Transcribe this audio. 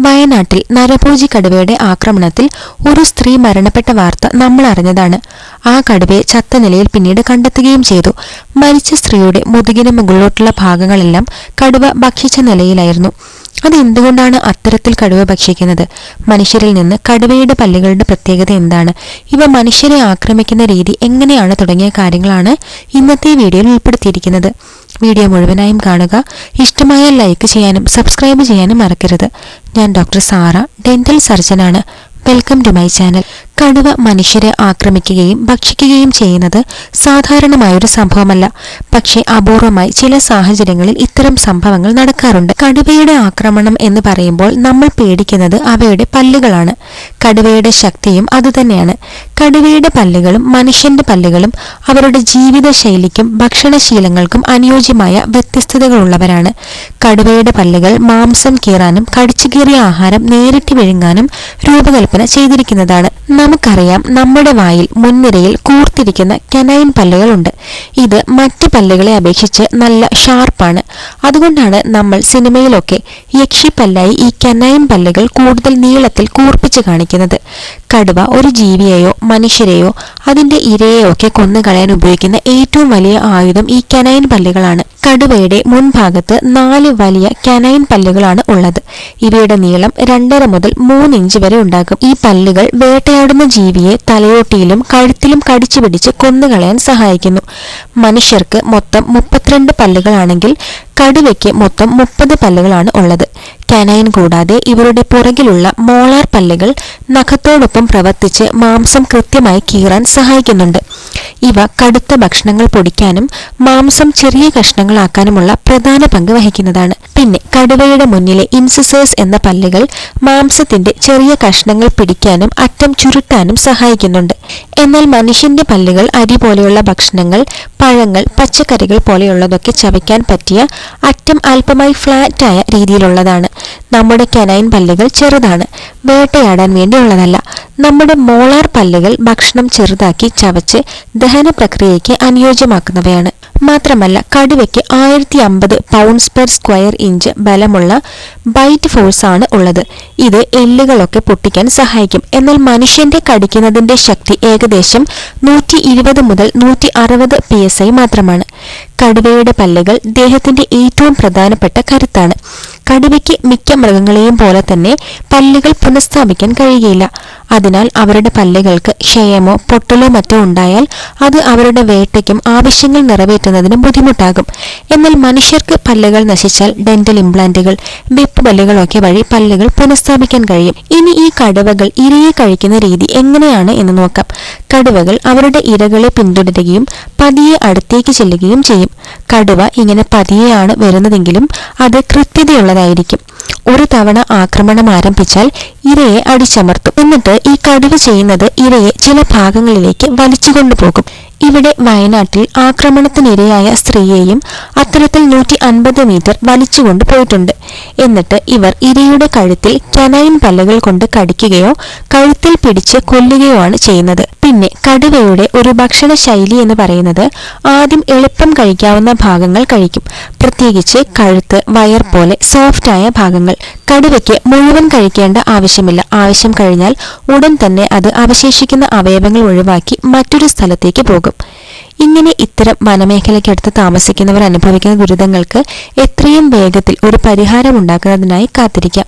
വയനാട്ടിൽ നരഭോജി കടുവയുടെ ആക്രമണത്തിൽ ഒരു സ്ത്രീ മരണപ്പെട്ട വാർത്ത നമ്മൾ അറിഞ്ഞതാണ്. ആ കടുവയെ ചത്ത നിലയിൽ പിന്നീട് കണ്ടെത്തുകയും ചെയ്തു. മരിച്ച സ്ത്രീയുടെ മുതുകിന് മുകളിലോട്ടുള്ള ഭാഗങ്ങളെല്ലാം കടുവ ഭക്ഷിച്ച നിലയിലായിരുന്നു. അതെന്തുകൊണ്ടാണ് അത്തരത്തിൽ കടുവ ഭക്ഷിക്കുന്നത്? മനുഷ്യരിൽ നിന്ന് കടുവയുടെ പല്ലുകളുടെ പ്രത്യേകത എന്താണ്? ഇവ മനുഷ്യരെ ആക്രമിക്കുന്ന രീതി എങ്ങനെയാണ് തുടങ്ങിയ കാര്യങ്ങളാണ് ഇന്നത്തെ വീഡിയോയിൽ ഉൾപ്പെടുത്തിയിരിക്കുന്നത്. വീഡിയോ മുഴുവനായും കാണുക. ഇഷ്ടമായാൽ ലൈക്ക് ചെയ്യാനും സബ്സ്ക്രൈബ് ചെയ്യാനും മറക്കരുത്. ഞാൻ ഡോക്ടർ സാറ, ഡെന്റൽ സർജനാണ്. Welcome to my channel. കടുവ മനുഷ്യരെ ആക്രമിക്കുകയും ഭക്ഷിക്കുകയും ചെയ്യുന്നത് സാധാരണമായൊരു സംഭവമല്ല. പക്ഷേ അപൂർവമായി ചില സാഹചര്യങ്ങളിൽ ഇത്തരം സംഭവങ്ങൾ നടക്കാറുണ്ട്. കടുവയുടെ ആക്രമണം എന്ന് പറയുമ്പോൾ നമ്മൾ പേടിക്കുന്നത് അവയുടെ പല്ലുകളാണ്. കടുവയുടെ ശക്തിയും അതുതന്നെയാണ്. കടുവയുടെ പല്ലുകളും മനുഷ്യന്റെ പല്ലുകളും അവരുടെ ജീവിത ശൈലിക്കും ഭക്ഷണശീലങ്ങൾക്കും അനുയോജ്യമായ വ്യത്യസ്തതകളുള്ളവരാണ്. കടുവയുടെ പല്ലുകൾ മാംസം കീറാനും കടിച്ചു കീറിയ ആഹാരം നേരിട്ട് വിഴുങ്ങാനും രൂപകൽപ്പന ചെയ്തിരിക്കുന്നതാണ്. നമുക്കറിയാം, നമ്മുടെ വായിൽ മുൻനിരയിൽ കൂർത്തിരിക്കുന്ന കനൈൻ പല്ലുകളുണ്ട്. ഇത് മറ്റു പല്ലുകളെ അപേക്ഷിച്ച് നല്ല ഷാർപ്പാണ്. അതുകൊണ്ടാണ് നമ്മൾ സിനിമയിലൊക്കെ യക്ഷിപ്പല്ലായി ഈ കനൈൻ പല്ലുകൾ കൂടുതൽ നീളത്തിൽ കൂർപ്പിച്ച് കാണിക്കുന്നത്. കടുവ ഒരു ജീവിയെയോ മനുഷ്യരെയോ അതിന്റെ ഇരയെയോ ഒക്കെ കൊന്നുകളയാൻ ഉപയോഗിക്കുന്ന ഏറ്റവും വലിയ ആയുധം ഈ കനൈൻ പല്ലുകളാണ്. കടുവയുടെ മുൻഭാഗത്ത് 4 വലിയ കനൈൻ പല്ലുകളാണ് ഉള്ളത്. ഇവയുടെ നീളം 2.5 മുതൽ 3 ഇഞ്ച് വരെ ഉണ്ടാകും. ഈ പല്ലുകൾ വേട്ടയാടുന്ന ജീവിയെ തലയോട്ടിയിലും കഴുത്തിലും കടിച്ചു പിടിച്ച് കൊന്നുകളയാൻ സഹായിക്കുന്നു. മനുഷ്യർക്ക് മൊത്തം 32 പല്ലുകളാണെങ്കിൽ കടുവയ്ക്ക് മൊത്തം 30 പല്ലുകളാണ് ഉള്ളത്. കനൈൻ കൂടാതെ ഇവരുടെ പുറകിലുള്ള മോളാർ പല്ലുകൾ നഖത്തോടൊപ്പം പ്രവർത്തിച്ച് മാംസം കൃത്യമായി കീറാൻ സഹായിക്കുന്നുണ്ട്. ഇവ കടുത്ത ഭക്ഷണങ്ങൾ പൊടിക്കാനും മാംസം ചെറിയ കഷ്ണങ്ങളാക്കാനുമുള്ള പ്രധാന പങ്ക് വഹിക്കുന്നതാണ്. പിന്നെ കടുവയുടെ മുന്നിലെ ഇൻസിസേഴ്സ് എന്ന പല്ലുകൾ മാംസത്തിന്റെ ചെറിയ കഷ്ണങ്ങൾ പിടിക്കാനും അറ്റം ചുരുട്ടാനും സഹായിക്കുന്നുണ്ട്. എന്നാൽ മനുഷ്യന്റെ പല്ലുകൾ അരി പോലെയുള്ള ഭക്ഷണങ്ങൾ, പഴങ്ങൾ, പച്ചക്കറികൾ പോലെയുള്ളതൊക്കെ ചവയ്ക്കാൻ പറ്റിയ അറ്റം അല്പമായി ഫ്ലാറ്റായ രീതിയിലുള്ളതാണ്. നമ്മുടെ കനൈൻ പല്ലുകൾ ചെറുതാണ്, വേട്ടയാടാൻ വേണ്ടിയുള്ളതല്ല. നമ്മുടെ മോളാർ പല്ലുകൾ ഭക്ഷണം ചെറുതാക്കി ചവച്ച് ദഹന പ്രക്രിയയ്ക്ക് അനുയോജ്യമാക്കുന്നവയാണ്. മാത്രമല്ല, കടുവയ്ക്ക് 1050 പൗണ്ട്സ് പെർ സ്ക്വയർ ഇഞ്ച് ബലമുള്ള ബൈറ്റ് ഫോഴ്സ് ആണ് ഉള്ളത്. ഇത് എല്ലുകളൊക്കെ പൊട്ടിക്കാൻ സഹായിക്കും. എന്നാൽ മനുഷ്യന്റെ കടിക്കുന്നതിന്റെ ശക്തി ഏകദേശം 120 മുതൽ 160 PSI മാത്രമാണ്. കടുവയുടെ പല്ലുകൾ ദേഹത്തിന്റെ ഏറ്റവും പ്രധാനപ്പെട്ട കരുത്താണ്. കടുവയ്ക്ക് മിക്ക മൃഗങ്ങളെയും പോലെ തന്നെ പല്ലുകൾ പുനഃസ്ഥാപിക്കാൻ കഴിയുകയില്ല. അതിനാൽ അവരുടെ പല്ലുകൾക്ക് ക്ഷയമോ പൊട്ടലോ മറ്റോ ഉണ്ടായാൽ അത് അവരുടെ വേട്ടയ്ക്കും ആവശ്യങ്ങൾ നിറവേറ്റുന്നതിനും ബുദ്ധിമുട്ടാകും. എന്നാൽ മനുഷ്യർക്ക് പല്ലുകൾ നശിച്ചാൽ ഡെന്റൽ ഇംപ്ലാന്റുകൾ, വെപ്പ് പല്ലുകളൊക്കെ വഴി പല്ലുകൾ പുനഃസ്ഥാപിക്കാൻ കഴിയും. ഇനി ഈ കടുവകൾ ഇരയെ കഴിക്കുന്ന രീതി എങ്ങനെയാണ് എന്ന് നോക്കാം. കടുവകൾ അവരുടെ ഇരകളെ പിന്തുടരുകയും പതിയെ അടുത്തേക്ക് ചെല്ലുകയും ചെയ്യും. കടുവ ഇങ്ങനെ പതിയെയാണ് വരുന്നതെങ്കിലും അത് കൃത്യതയുള്ളതായിരിക്കും. ഒരു തവണ ആക്രമണം ആരംഭിച്ചാൽ ഇരയെ അടിച്ചമർത്തും. എന്നിട്ട് ഈ കടുവ ചെയ്യുന്നത് ഇരയെ ചില ഭാഗങ്ങളിലേക്ക് വലിച്ചുകൊണ്ടുപോകും. ഇവിടെ വയനാട്ടിൽ ആക്രമണത്തിനിരയായ സ്ത്രീയെയും അത്തരത്തിൽ 150 മീറ്റർ വലിച്ചുകൊണ്ട് പോയിട്ടുണ്ട്. എന്നിട്ട് ഇവർ ഇരയുടെ കഴുത്തിൽ കനൈൻ പല്ലുകൾ കൊണ്ട് കടിക്കുകയോ കഴുത്തിൽ പിടിച്ച് കൊല്ലുകയോ ആണ് ചെയ്യുന്നത്. പിന്നെ കടുവയുടെ ഒരു ഭക്ഷണ ശൈലി എന്ന് പറയുന്നത് ആദ്യം എളുപ്പം കഴിക്കാവുന്ന ഭാഗങ്ങൾ കഴിക്കും. പ്രത്യേകിച്ച് കഴുത്ത്, വയർ പോലെ സോഫ്റ്റായ ഭാഗങ്ങൾ. കടുവയ്ക്ക് മുഴുവൻ കഴിക്കേണ്ട ആവശ്യമില്ല. ആവശ്യം കഴിഞ്ഞാൽ ഉടൻ തന്നെ അത് അവശേഷിക്കുന്ന അവയവങ്ങൾ ഒഴിവാക്കി മറ്റൊരു സ്ഥലത്തേക്ക് പോകും. ഇങ്ങനെ ഇത്തരം വനമേഖലയ്ക്കടുത്ത് താമസിക്കുന്നവർ അനുഭവിക്കുന്ന ദുരിതങ്ങൾക്ക് എത്രയും വേഗത്തിൽ ഒരു പരിഹാരം ഉണ്ടാക്കുന്നതിനായി കാത്തിരിക്കാം.